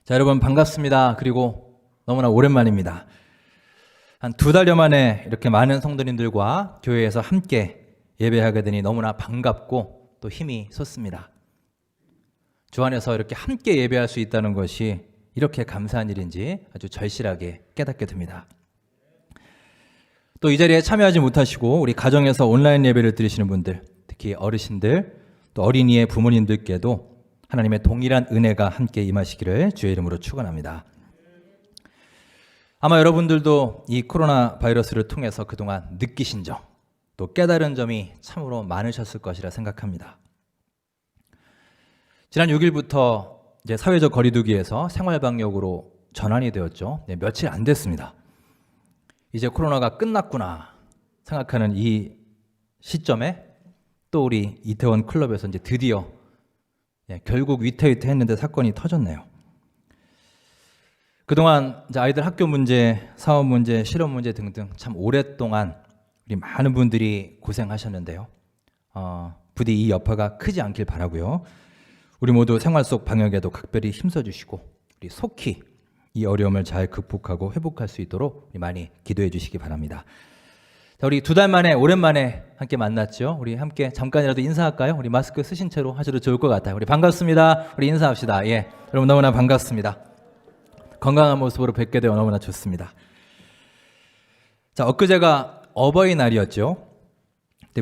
자, 여러분 반갑습니다. 그리고 너무나 오랜만입니다. 한 2달여 만에 이렇게 많은 성도님들과 교회에서 함께 예배하게 되니 너무나 반갑고 또 힘이 솟습니다. 주 안에서 이렇게 함께 예배할 수 있다는 것이 이렇게 감사한 일인지 아주 절실하게 깨닫게 됩니다. 또 이 자리에 참여하지 못하시고 우리 가정에서 온라인 예배를 드리시는 분들, 특히 어르신들, 또 어린이의 부모님들께도 하나님의 동일한 은혜가 함께 임하시기를 주의 이름으로 축원합니다. 아마 여러분들도 이 코로나 바이러스를 통해서 그동안 느끼신 점, 또 깨달은 점이 참으로 많으셨을 것이라 생각합니다. 지난 6일부터 이제 사회적 거리두기에서 생활방역으로 전환이 되었죠. 며칠 안 됐습니다. 이제 코로나가 끝났구나 생각하는 이 시점에 또 우리 이태원 클럽에서 이제 드디어 결국 위태위태했는데 사건이 터졌네요. 그동안 이제 아이들 학교 문제, 사업 문제, 실업 문제 등등 참 오랫동안 우리 많은 분들이 고생하셨는데요. 부디 이 여파가 크지 않길 바라고요. 우리 모두 생활 속 방역에도 각별히 힘써주시고 우리 속히 이 어려움을 잘 극복하고 회복할 수 있도록 많이 기도해 주시기 바랍니다. 자, 우리 2달 만에 오랜만에 함께 만났죠. 우리 함께 잠깐이라도 인사할까요? 우리 마스크 쓰신 채로 하셔도 좋을 것 같아요. 우리 반갑습니다. 우리 인사합시다. 예, 여러분 너무나 반갑습니다. 건강한 모습으로 뵙게 되어 너무나 좋습니다. 자, 엊그제가 어버이날이었죠.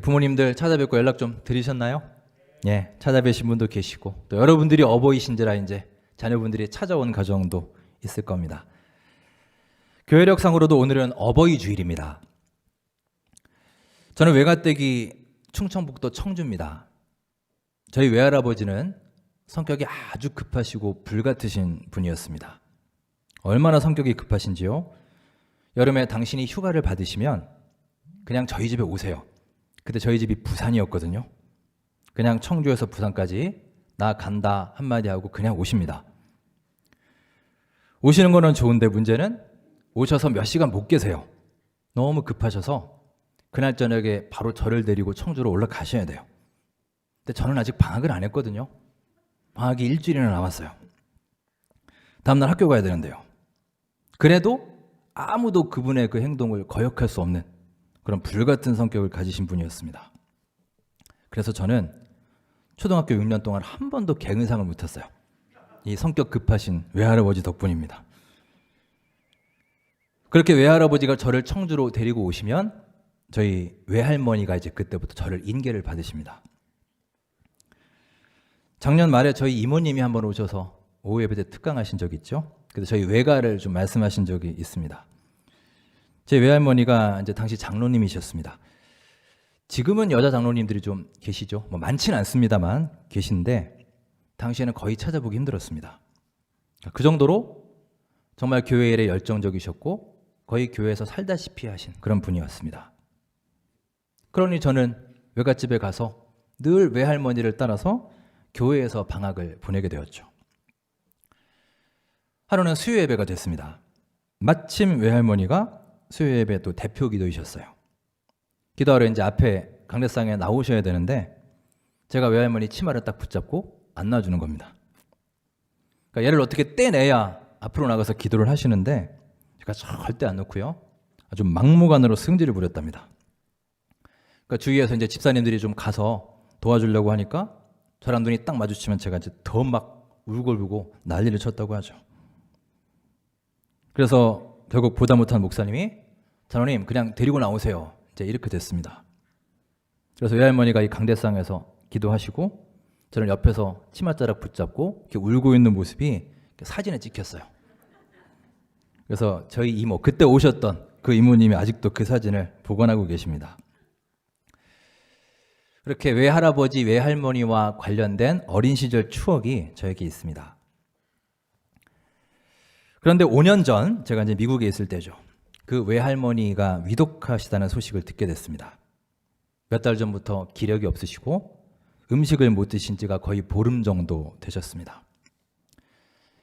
부모님들 찾아뵙고 연락 좀 드리셨나요? 예, 찾아뵈신 분도 계시고 또 여러분들이 어버이신지라 이제 자녀분들이 찾아온 가정도 있을 겁니다. 교회력상으로도 오늘은 어버이 주일입니다. 저는 외가댁이 충청북도 청주입니다. 저희 외할아버지는 성격이 아주 급하시고 불같으신 분이었습니다. 얼마나 성격이 급하신지요? 여름에 당신이 휴가를 받으시면 그냥 저희 집에 오세요. 그때 저희 집이 부산이었거든요. 그냥 청주에서 부산까지 나 간다 한마디 하고 그냥 오십니다. 오시는 거는 좋은데 문제는 오셔서 몇 시간 못 계세요. 너무 급하셔서 그날 저녁에 바로 저를 데리고 청주로 올라가셔야 돼요. 근데 저는 아직 방학을 안 했거든요. 방학이 일주일이나 남았어요. 다음날 학교 가야 되는데요. 그래도 아무도 그분의 그 행동을 거역할 수 없는 그런 불같은 성격을 가지신 분이었습니다. 그래서 저는 초등학교 6년 동안 한 번도 개근상을 못했어요. 이 성격 급하신 외할아버지 덕분입니다. 그렇게 외할아버지가 저를 청주로 데리고 오시면 저희 외할머니가 이제 그때부터 저를 인계를 받으십니다. 작년 말에 저희 이모님이 한번 오셔서 오후 예배 때 특강하신 적이 있죠. 그래서 저희 외가를 좀 말씀하신 적이 있습니다. 제 외할머니가 이제 당시 장로님이셨습니다. 지금은 여자 장로님들이 좀 계시죠. 뭐 많지는 않습니다만 계신데 당시에는 거의 찾아보기 힘들었습니다. 그 정도로 정말 교회 일에 열정적이셨고 거의 교회에서 살다시피 하신 그런 분이었습니다. 그러니 저는 외갓집에 가서 늘 외할머니를 따라서 교회에서 방학을 보내게 되었죠. 하루는 수요 예배가 됐습니다. 마침 외할머니가 수요 예배 또 대표 기도이셨어요. 기도하러 이제 앞에 강대상에 나오셔야 되는데 제가 외할머니 치마를 딱 붙잡고 안 놔주는 겁니다. 그러니까 얘를 어떻게 떼내야 앞으로 나가서 기도를 하시는데 제가 절대 안 놓고요. 아주 막무가내로 승질을 부렸답니다. 그러니까 주위에서 이제 집사님들이 좀 가서 도와주려고 하니까 저랑 눈이 딱 마주치면 제가 이제 더 막 울고불고 난리를 쳤다고 하죠. 그래서 결국 보다 못한 목사님이 장로님 그냥 데리고 나오세요. 이제 이렇게 됐습니다. 그래서 외할머니가 이 강대상에서 기도하시고 저는 옆에서 치맛자락 붙잡고 이렇게 울고 있는 모습이 사진에 찍혔어요. 그래서 저희 이모, 그때 오셨던 그 이모님이 아직도 그 사진을 보관하고 계십니다. 그렇게 외할아버지, 외할머니와 관련된 어린 시절 추억이 저에게 있습니다. 그런데 5년 전 제가 이제 미국에 있을 때죠. 그 외할머니가 위독하시다는 소식을 듣게 됐습니다. 몇 달 전부터 기력이 없으시고 음식을 못 드신 지가 거의 보름 정도 되셨습니다.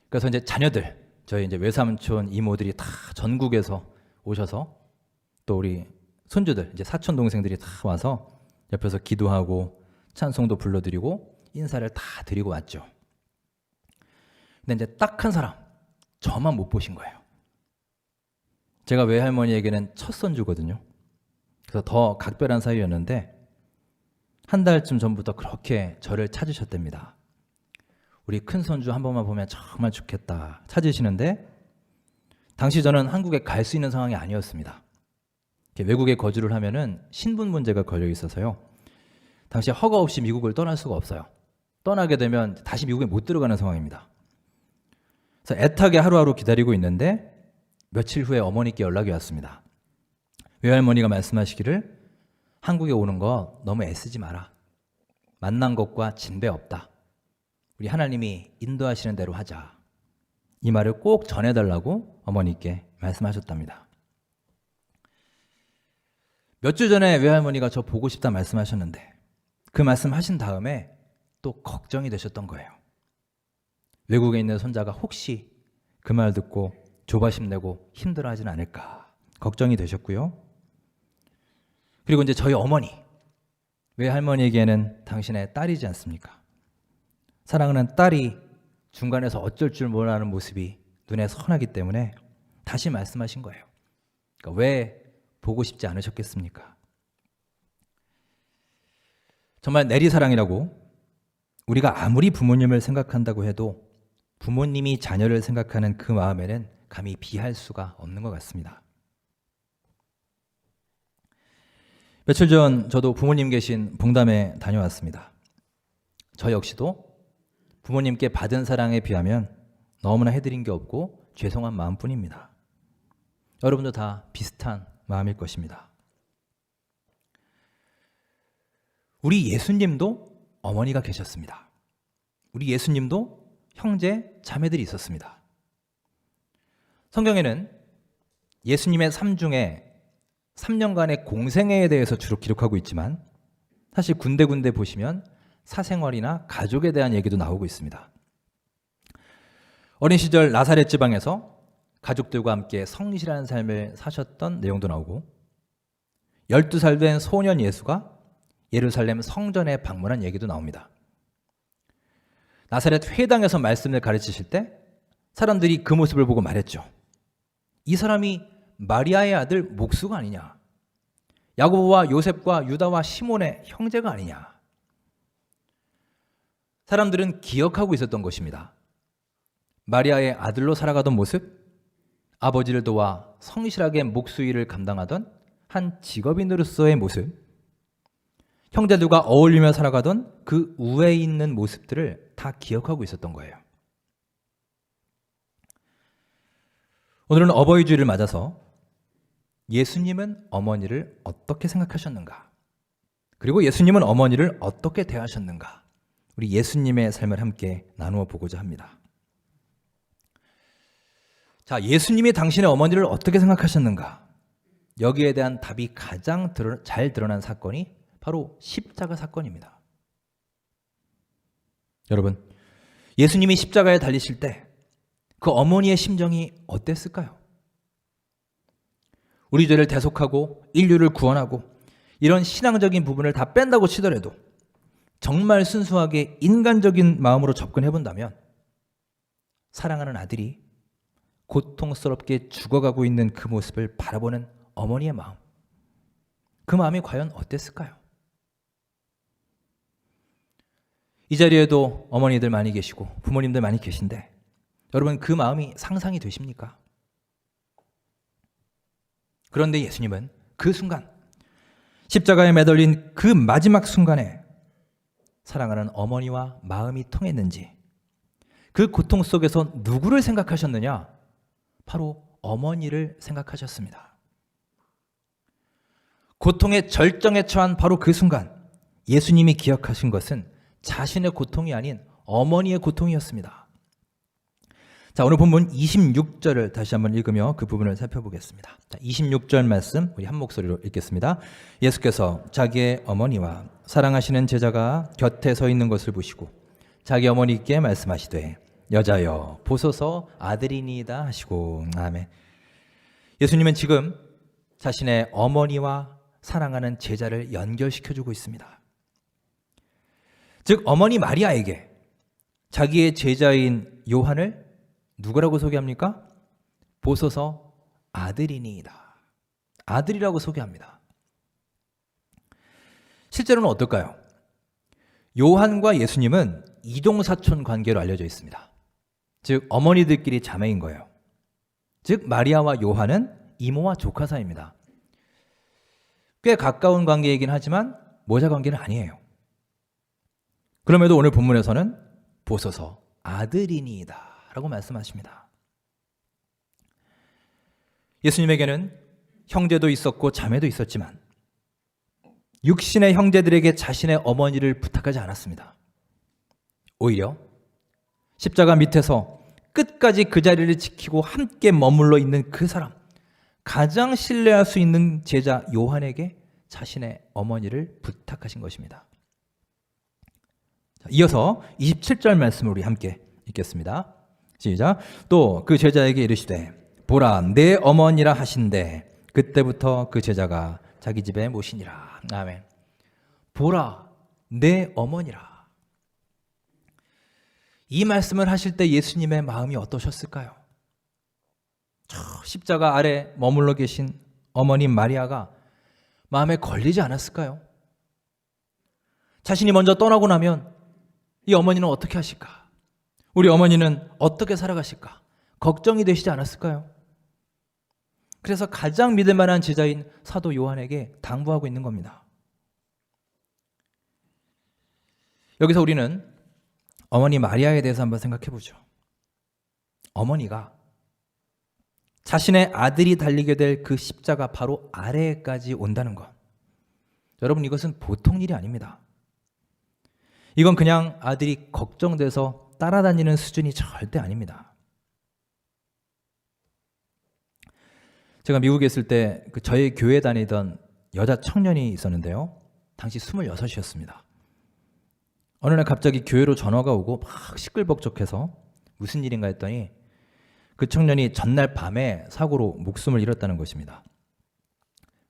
그래서 이제 자녀들, 저희 이제 외삼촌, 이모들이 다 전국에서 오셔서 또 우리 손주들, 이제 사촌 동생들이 다 와서 옆에서 기도하고 찬송도 불러드리고 인사를 다 드리고 왔죠. 근데 이제 딱 한 사람, 저만 못 보신 거예요. 제가 외할머니에게는 첫 손주거든요. 그래서 더 각별한 사이였는데 한 달쯤 전부터 그렇게 저를 찾으셨답니다. 우리 큰 손주 한 번만 보면 정말 좋겠다 찾으시는데, 당시 저는 한국에 갈 수 있는 상황이 아니었습니다. 외국에 거주를 하면은 신분 문제가 걸려 있어서요. 당시 허가 없이 미국을 떠날 수가 없어요. 떠나게 되면 다시 미국에 못 들어가는 상황입니다. 그래서 애타게 하루하루 기다리고 있는데 며칠 후에 어머니께 연락이 왔습니다. 외할머니가 말씀하시기를 한국에 오는 거 너무 애쓰지 마라. 만난 것과 진배 없다. 우리 하나님이 인도하시는 대로 하자. 이 말을 꼭 전해달라고 어머니께 말씀하셨답니다. 몇 주 전에 외할머니가 저 보고 싶다 말씀하셨는데 그 말씀하신 다음에 또 걱정이 되셨던 거예요. 외국에 있는 손자가 혹시 그 말 듣고 조바심 내고 힘들어하진 않을까 걱정이 되셨고요. 그리고 이제 저희 어머니, 외할머니에게는 당신의 딸이지 않습니까? 사랑하는 딸이 중간에서 어쩔 줄 모르는 모습이 눈에 선하기 때문에 다시 말씀하신 거예요. 그러니까 왜 보고 싶지 않으셨겠습니까? 정말 내리사랑이라고 우리가 아무리 부모님을 생각한다고 해도 부모님이 자녀를 생각하는 그 마음에는 감히 비할 수가 없는 것 같습니다. 며칠 전 저도 부모님 계신 봉담에 다녀왔습니다. 저 역시도 부모님께 받은 사랑에 비하면 너무나 해드린 게 없고 죄송한 마음뿐입니다. 여러분도 다 비슷한 마음일 것입니다. 우리 예수님도 어머니가 계셨습니다. 우리 예수님도 형제, 자매들이 있었습니다. 성경에는 예수님의 삶 중에 3년간의 공생애에 대해서 주로 기록하고 있지만 사실 군데군데 보시면 사생활이나 가족에 대한 얘기도 나오고 있습니다. 어린 시절 나사렛 지방에서 가족들과 함께 성실한 삶을 사셨던 내용도 나오고 12살 된 소년 예수가 예루살렘 성전에 방문한 얘기도 나옵니다. 나사렛 회당에서 말씀을 가르치실 때 사람들이 그 모습을 보고 말했죠. 이 사람이 마리아의 아들 목수가 아니냐? 야고보와 요셉과 유다와 시몬의 형제가 아니냐? 사람들은 기억하고 있었던 것입니다. 마리아의 아들로 살아가던 모습, 아버지를 도와 성실하게 목수 일을 감당하던 한 직업인으로서의 모습, 형제들과 어울리며 살아가던 그 우애에 있는 모습들을 다 기억하고 있었던 거예요. 오늘은 어버이 주일을 맞아서 예수님은 어머니를 어떻게 생각하셨는가? 그리고 예수님은 어머니를 어떻게 대하셨는가? 우리 예수님의 삶을 함께 나누어 보고자 합니다. 자, 예수님이 당신의 어머니를 어떻게 생각하셨는가? 여기에 대한 답이 가장 잘 드러난 사건이 바로 십자가 사건입니다. 여러분, 예수님이 십자가에 달리실 때 그 어머니의 심정이 어땠을까요? 우리 죄를 대속하고 인류를 구원하고 이런 신앙적인 부분을 다 뺀다고 치더라도 정말 순수하게 인간적인 마음으로 접근해 본다면 사랑하는 아들이 고통스럽게 죽어가고 있는 그 모습을 바라보는 어머니의 마음, 그 마음이 과연 어땠을까요? 이 자리에도 어머니들 많이 계시고 부모님들 많이 계신데 여러분, 그 마음이 상상이 되십니까? 그런데 예수님은 그 순간, 십자가에 매달린 그 마지막 순간에 사랑하는 어머니와 마음이 통했는지, 그 고통 속에서 누구를 생각하셨느냐? 바로 어머니를 생각하셨습니다. 고통의 절정에 처한 바로 그 순간 예수님이 기억하신 것은 자신의 고통이 아닌 어머니의 고통이었습니다. 자, 오늘 본문 26절을 다시 한번 읽으며 그 부분을 살펴보겠습니다. 자, 26절 말씀 우리 한 목소리로 읽겠습니다. 예수께서 자기의 어머니와 사랑하시는 제자가 곁에 서 있는 것을 보시고 자기 어머니께 말씀하시되 여자여 보소서 아들이니이다 하시고. 아멘. 예수님은 지금 자신의 어머니와 사랑하는 제자를 연결시켜주고 있습니다. 즉 어머니 마리아에게 자기의 제자인 요한을 누구라고 소개합니까? 보소서 아들이니이다. 아들이라고 소개합니다. 실제로는 어떨까요? 요한과 예수님은 이동사촌 관계로 알려져 있습니다. 즉 어머니들끼리 자매인 거예요. 즉 마리아와 요한은 이모와 조카 사이입니다. 꽤 가까운 관계이긴 하지만 모자 관계는 아니에요. 그럼에도 오늘 본문에서는 보소서 아들이니이다 라고 말씀하십니다. 예수님에게는 형제도 있었고 자매도 있었지만 육신의 형제들에게 자신의 어머니를 부탁하지 않았습니다. 오히려 십자가 밑에서 끝까지 그 자리를 지키고 함께 머물러 있는 그 사람, 가장 신뢰할 수 있는 제자 요한에게 자신의 어머니를 부탁하신 것입니다. 이어서 27절 말씀을 우리 함께 읽겠습니다. 시작. 또 그 제자에게 이르시되 보라 내 어머니라 하신대 그때부터 그 제자가 자기 집에 모시니라. 아멘. 보라 내 어머니라. 이 말씀을 하실 때 예수님의 마음이 어떠셨을까요? 저 십자가 아래 머물러 계신 어머님 마리아가 마음에 걸리지 않았을까요? 자신이 먼저 떠나고 나면 이 어머니는 어떻게 하실까? 우리 어머니는 어떻게 살아가실까? 걱정이 되시지 않았을까요? 그래서 가장 믿을 만한 제자인 사도 요한에게 당부하고 있는 겁니다. 여기서 우리는 어머니 마리아에 대해서 한번 생각해 보죠. 어머니가 자신의 아들이 달리게 될 그 십자가 바로 아래까지 온다는 것. 여러분 이것은 보통 일이 아닙니다. 이건 그냥 아들이 걱정돼서 따라다니는 수준이 절대 아닙니다. 제가 미국에 있을 때 저희 교회 다니던 여자 청년이 있었는데요. 당시 26이었습니다. 어느 날 갑자기 교회로 전화가 오고 막 시끌벅적해서 무슨 일인가 했더니 그 청년이 전날 밤에 사고로 목숨을 잃었다는 것입니다.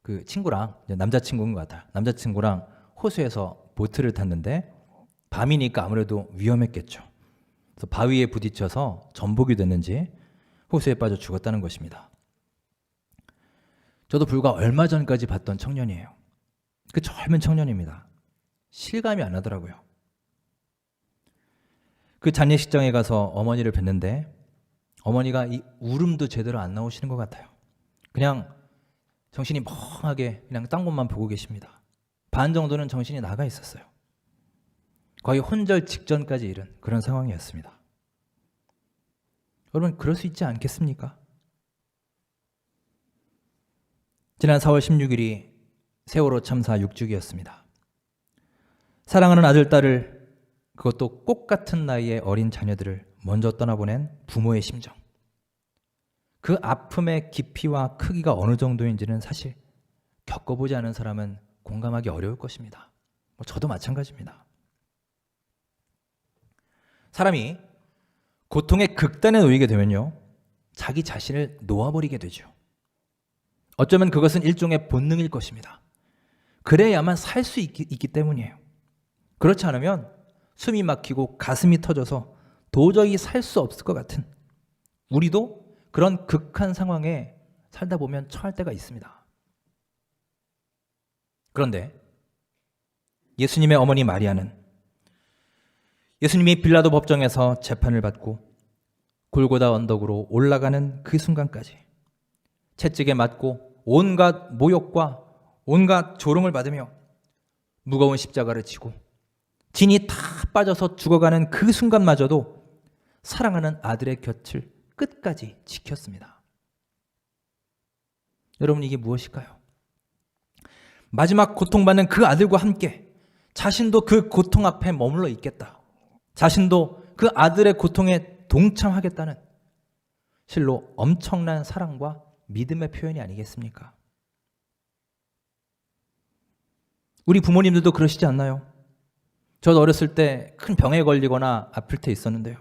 그 친구랑, 남자친구인 것 같아요. 남자친구랑 호수에서 보트를 탔는데 밤이니까 아무래도 위험했겠죠. 그래서 바위에 부딪혀서 전복이 됐는지 호수에 빠져 죽었다는 것입니다. 저도 불과 얼마 전까지 봤던 청년이에요. 그 젊은 청년입니다. 실감이 안 나더라고요. 그 장례식장에 가서 어머니를 뵀는데 어머니가 이 울음도 제대로 안 나오시는 것 같아요. 그냥 정신이 멍하게 그냥 딴 곳만 보고 계십니다. 반 정도는 정신이 나가 있었어요. 거의 혼절 직전까지 이른 그런 상황이었습니다. 여러분 그럴 수 있지 않겠습니까? 지난 4월 16일이 세월호 참사 6주기였습니다. 사랑하는 아들, 딸을 그것도 꽃 같은 나이의 어린 자녀들을 먼저 떠나보낸 부모의 심정. 그 아픔의 깊이와 크기가 어느 정도인지는 사실 겪어보지 않은 사람은 공감하기 어려울 것입니다. 저도 마찬가지입니다. 사람이 고통의 극단에 놓이게 되면요, 자기 자신을 놓아버리게 되죠. 어쩌면 그것은 일종의 본능일 것입니다. 그래야만 살 수 있기 때문이에요. 그렇지 않으면 숨이 막히고 가슴이 터져서 도저히 살 수 없을 것 같은, 우리도 그런 극한 상황에 살다 보면 처할 때가 있습니다. 그런데 예수님의 어머니 마리아는 예수님이 빌라도 법정에서 재판을 받고 골고다 언덕으로 올라가는 그 순간까지 채찍에 맞고 온갖 모욕과 온갖 조롱을 받으며 무거운 십자가를 지고 진이 다 빠져서 죽어가는 그 순간마저도 사랑하는 아들의 곁을 끝까지 지켰습니다. 여러분, 이게 무엇일까요? 마지막 고통받는 그 아들과 함께 자신도 그 고통 앞에 머물러 있겠다. 자신도 그 아들의 고통에 동참하겠다는 실로 엄청난 사랑과 믿음의 표현이 아니겠습니까? 우리 부모님들도 그러시지 않나요? 저도 어렸을 때 큰 병에 걸리거나 아플 때 있었는데요.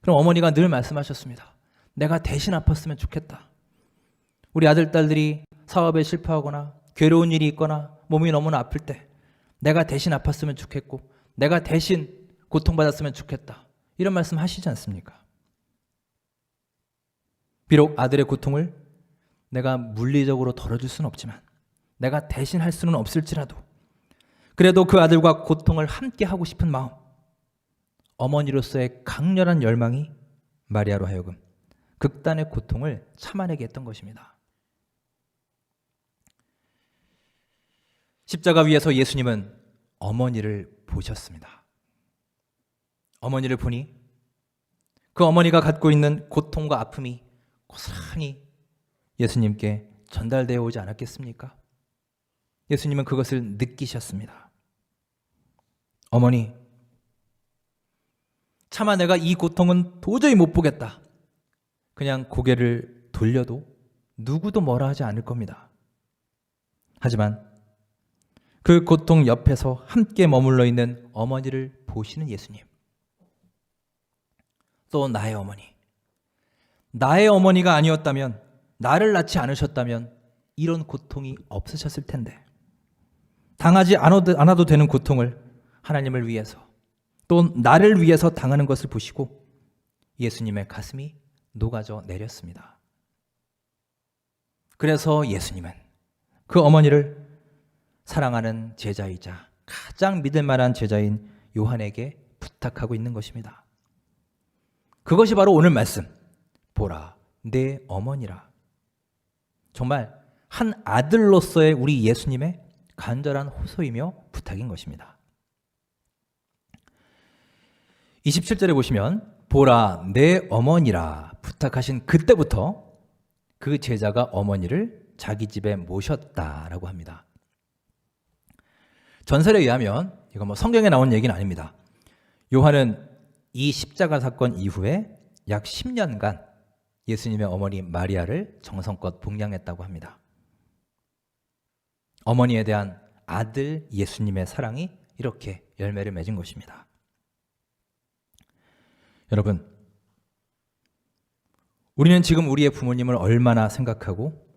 그럼 어머니가 늘 말씀하셨습니다. 내가 대신 아팠으면 좋겠다. 우리 아들, 딸들이 사업에 실패하거나 괴로운 일이 있거나 몸이 너무나 아플 때 내가 대신 아팠으면 좋겠고 내가 대신 고통받았으면 좋겠다. 이런 말씀 하시지 않습니까? 비록 아들의 고통을 내가 물리적으로 덜어줄 수는 없지만, 내가 대신할 수는 없을지라도 그래도 그 아들과 고통을 함께 하고 싶은 마음, 어머니로서의 강렬한 열망이 마리아로 하여금 극단의 고통을 참아내게 했던 것입니다. 십자가 위에서 예수님은 어머니를 보셨습니다. 어머니를 보니 그 어머니가 갖고 있는 고통과 아픔이 고스란히 예수님께 전달되어 오지 않았겠습니까? 예수님은 그것을 느끼셨습니다. 어머니, 차마 내가 이 고통은 도저히 못 보겠다. 그냥 고개를 돌려도 누구도 뭐라 하지 않을 겁니다. 하지만 그 고통 옆에서 함께 머물러 있는 어머니를 보시는 예수님. 또 나의 어머니. 나의 어머니가 아니었다면, 나를 낳지 않으셨다면 이런 고통이 없으셨을 텐데, 당하지 않아도 되는 고통을 하나님을 위해서, 또 나를 위해서 당하는 것을 보시고 예수님의 가슴이 녹아져 내렸습니다. 그래서 예수님은 그 어머니를 사랑하는 제자이자 가장 믿을 만한 제자인 요한에게 부탁하고 있는 것입니다. 그것이 바로 오늘 말씀, 보라 내 어머니라. 정말 한 아들로서의 우리 예수님의 간절한 호소이며 부탁인 것입니다. 27절에 보시면 보라 내 어머니라 부탁하신 그때부터 그 제자가 어머니를 자기 집에 모셨다라고 합니다. 전설에 의하면, 이거 성경에 나온 얘기는 아닙니다. 요한은 이 십자가 사건 이후에 약 10년간 예수님의 어머니 마리아를 정성껏 봉양했다고 합니다. 어머니에 대한 아들 예수님의 사랑이 이렇게 열매를 맺은 것입니다. 여러분, 우리는 지금 우리의 부모님을 얼마나 생각하고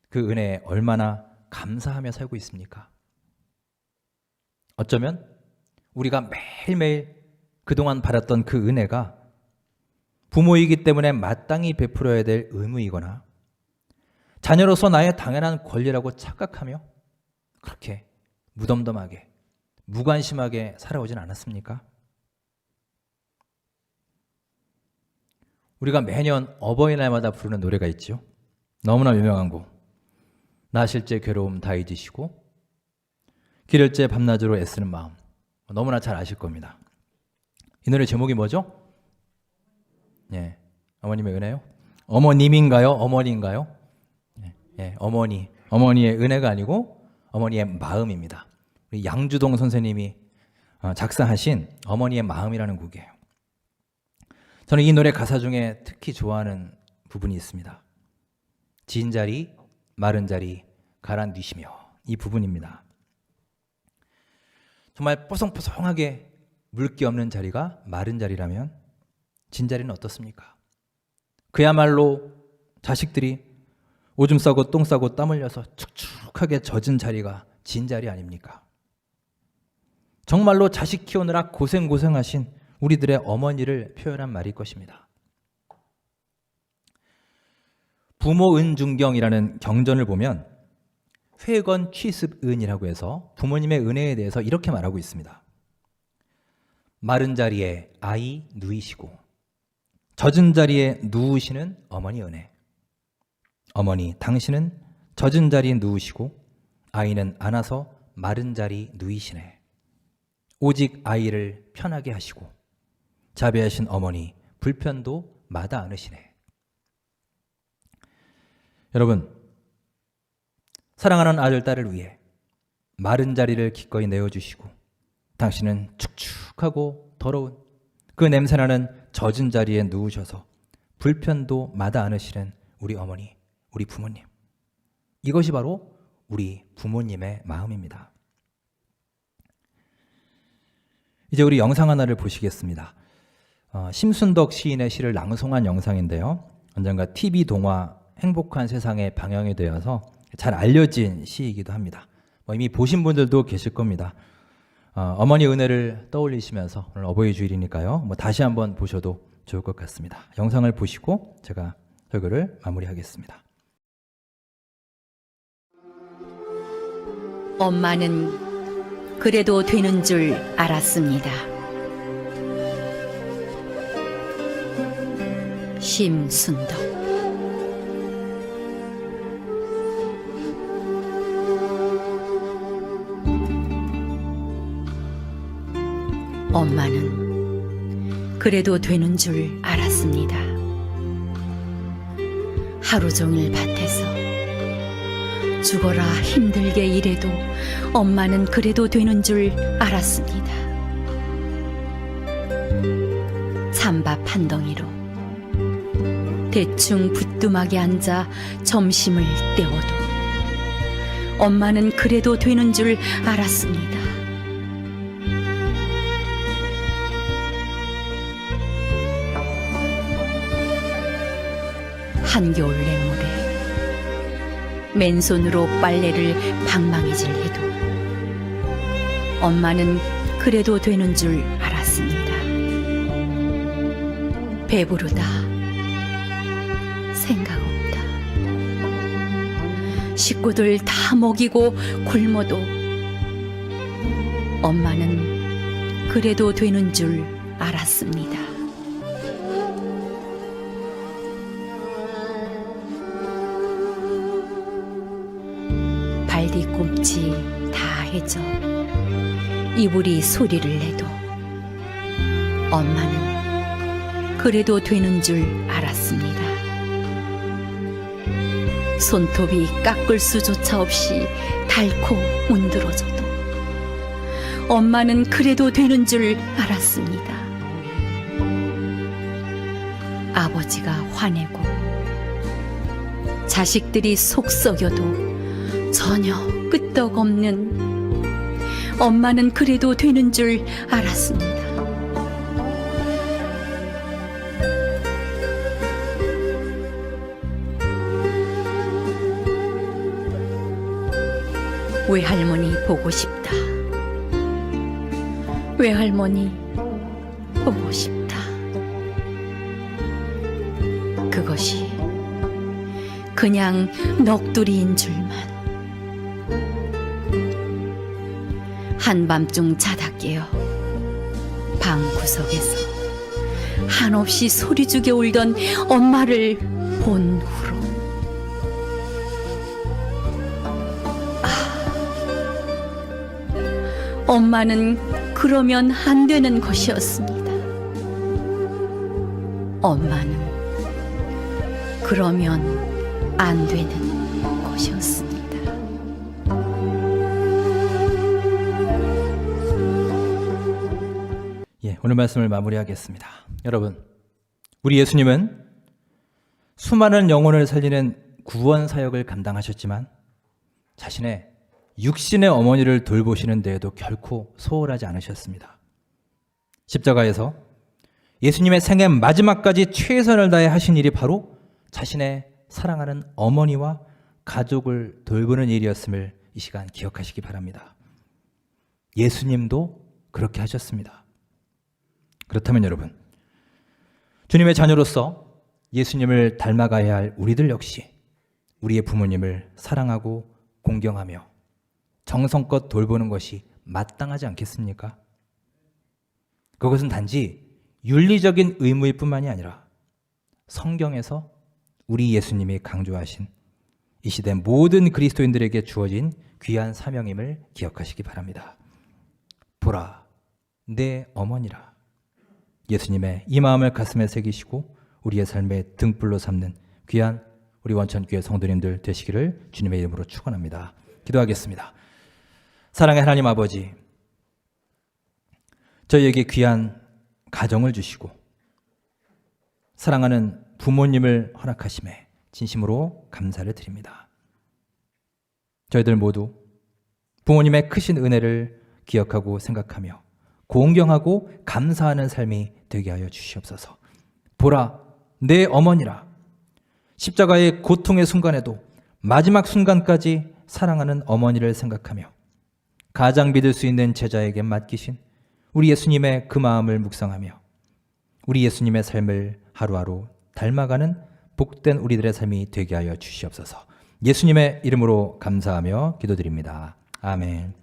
그 은혜에 얼마나 감사하며 살고 있습니까? 어쩌면 우리가 매일매일 그동안 받았던 그 은혜가 부모이기 때문에 마땅히 베풀어야 될 의무이거나 자녀로서 나의 당연한 권리라고 착각하며 그렇게 무덤덤하게, 무관심하게 살아오진 않았습니까? 우리가 매년 어버이날마다 부르는 노래가 있죠. 너무나 유명한 곡. 나실제 괴로움 다 잊으시고 기를제 밤낮으로 애쓰는 마음. 너무나 잘 아실 겁니다. 이 노래 제목이 뭐죠? 예, 어머님의 은혜요? 어머님인가요? 어머니인가요? 예, 어머니. 어머니의 은혜가 아니고 어머니의 마음입니다. 우리 양주동 선생님이 작사하신 어머니의 마음이라는 곡이에요. 저는 이 노래 가사 중에 특히 좋아하는 부분이 있습니다. 진 자리, 마른 자리, 가라앉으시며, 이 부분입니다. 정말 뽀송뽀송하게 물기 없는 자리가 마른 자리라면 진 자리는 어떻습니까? 그야말로 자식들이 오줌 싸고 똥 싸고 땀 흘려서 축축하게 젖은 자리가 진 자리 아닙니까? 정말로 자식 키우느라 고생하신 우리들의 어머니를 표현한 말일 것입니다. 부모 은중경이라는 경전을 보면 회건 취습은이라고 해서 부모님의 은혜에 대해서 이렇게 말하고 있습니다. 마른 자리에 아이 누이시고 젖은 자리에 누우시는 어머니 은혜. 어머니 당신은 젖은 자리에 누우시고 아이는 안아서 마른 자리 누이시네. 오직 아이를 편하게 하시고 자비하신 어머니 불편도 마다 않으시네. 여러분, 사랑하는 아들, 딸을 위해 마른 자리를 기꺼이 내어주시고 당신은 축축하고 더러운 그 냄새나는 젖은 자리에 누우셔서 불편도 마다 않으시는 우리 어머니, 우리 부모님. 이것이 바로 우리 부모님의 마음입니다. 이제 우리 영상 하나를 보시겠습니다. 심순덕 시인의 시를 낭송한 영상인데요. 언젠가 TV 동화 행복한 세상에 방영이 되어서 잘 알려진 시이기도 합니다. 이미 보신 분들도 계실 겁니다. 어머니 은혜를 떠올리시면서 오늘 어버이 주일이니까요. 다시 한번 보셔도 좋을 것 같습니다. 영상을 보시고 제가 설교를 마무리하겠습니다. 엄마는 그래도 되는 줄 알았습니다. 심순덕. 엄마는 그래도 되는 줄 알았습니다. 하루 종일 밭에서 죽어라 힘들게 일해도 엄마는 그래도 되는 줄 알았습니다. 찬밥 한 덩이로 대충 부뚜막에 앉아 점심을 때워도 엄마는 그래도 되는 줄 알았습니다. 한겨울 내물에 맨손으로 빨래를 방망이질 해도 엄마는 그래도 되는 줄 알았습니다. 배부르다, 생각 없다, 식구들 다 먹이고 굶어도 엄마는 그래도 되는 줄 알았습니다. 발뒤꿈치 다 해져 이불이 소리를 내도 엄마는 그래도 되는 줄 알았습니다. 손톱이 깎을 수조차 없이 닳고 문드러져도 엄마는 그래도 되는 줄 알았습니다. 아버지가 화내고 자식들이 속 썩여도 전혀 끄떡없는 엄마는 그래도 되는 줄 알았습니다. 외할머니 보고 싶다. 외할머니 보고 싶다. 그것이 그냥 넋두리인 줄만. 한밤중 자다 깨어 방 구석에서 한없이 소리주게 울던 엄마를 본 후로 엄마는 그러면 안 되는 것이었습니다. 엄마는 그러면 안 되는 것이었습니다. 오늘 말씀을 마무리하겠습니다. 여러분, 우리 예수님은 수많은 영혼을 살리는 구원 사역을 감당하셨지만 자신의 육신의 어머니를 돌보시는 데에도 결코 소홀하지 않으셨습니다. 십자가에서 예수님의 생애 마지막까지 최선을 다해 하신 일이 바로 자신의 사랑하는 어머니와 가족을 돌보는 일이었음을 이 시간 기억하시기 바랍니다. 예수님도 그렇게 하셨습니다. 그렇다면 여러분, 주님의 자녀로서 예수님을 닮아가야 할 우리들 역시 우리의 부모님을 사랑하고 공경하며 정성껏 돌보는 것이 마땅하지 않겠습니까? 그것은 단지 윤리적인 의무일 뿐만이 아니라 성경에서 우리 예수님이 강조하신 이 시대 모든 그리스도인들에게 주어진 귀한 사명임을 기억하시기 바랍니다. 보라, 내 어머니라. 예수님의 이 마음을 가슴에 새기시고 우리의 삶의 등불로 삼는 귀한 우리 원천교회 성도님들 되시기를 주님의 이름으로 축원합니다. 기도하겠습니다. 사랑의 하나님 아버지, 저희에게 귀한 가정을 주시고 사랑하는 부모님을 허락하심에 진심으로 감사를 드립니다. 저희들 모두 부모님의 크신 은혜를 기억하고 생각하며 공경하고 감사하는 삶이 되게 하여 주시옵소서. 보라, 내 어머니라. 십자가의 고통의 순간에도 마지막 순간까지 사랑하는 어머니를 생각하며 가장 믿을 수 있는 제자에게 맡기신 우리 예수님의 그 마음을 묵상하며 우리 예수님의 삶을 하루하루 닮아가는 복된 우리들의 삶이 되게 하여 주시옵소서. 예수님의 이름으로 감사하며 기도드립니다. 아멘.